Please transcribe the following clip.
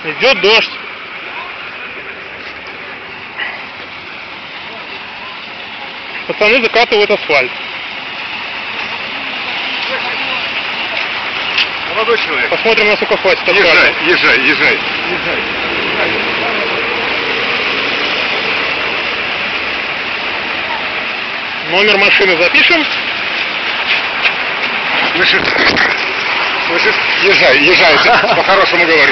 Идет дождь. Пацаны закатывают асфальт. Молодой человек. Посмотрим, насколько хватит асфальта. Езжай. Номер машины запишем. Слышишь? Езжай, по-хорошему говори.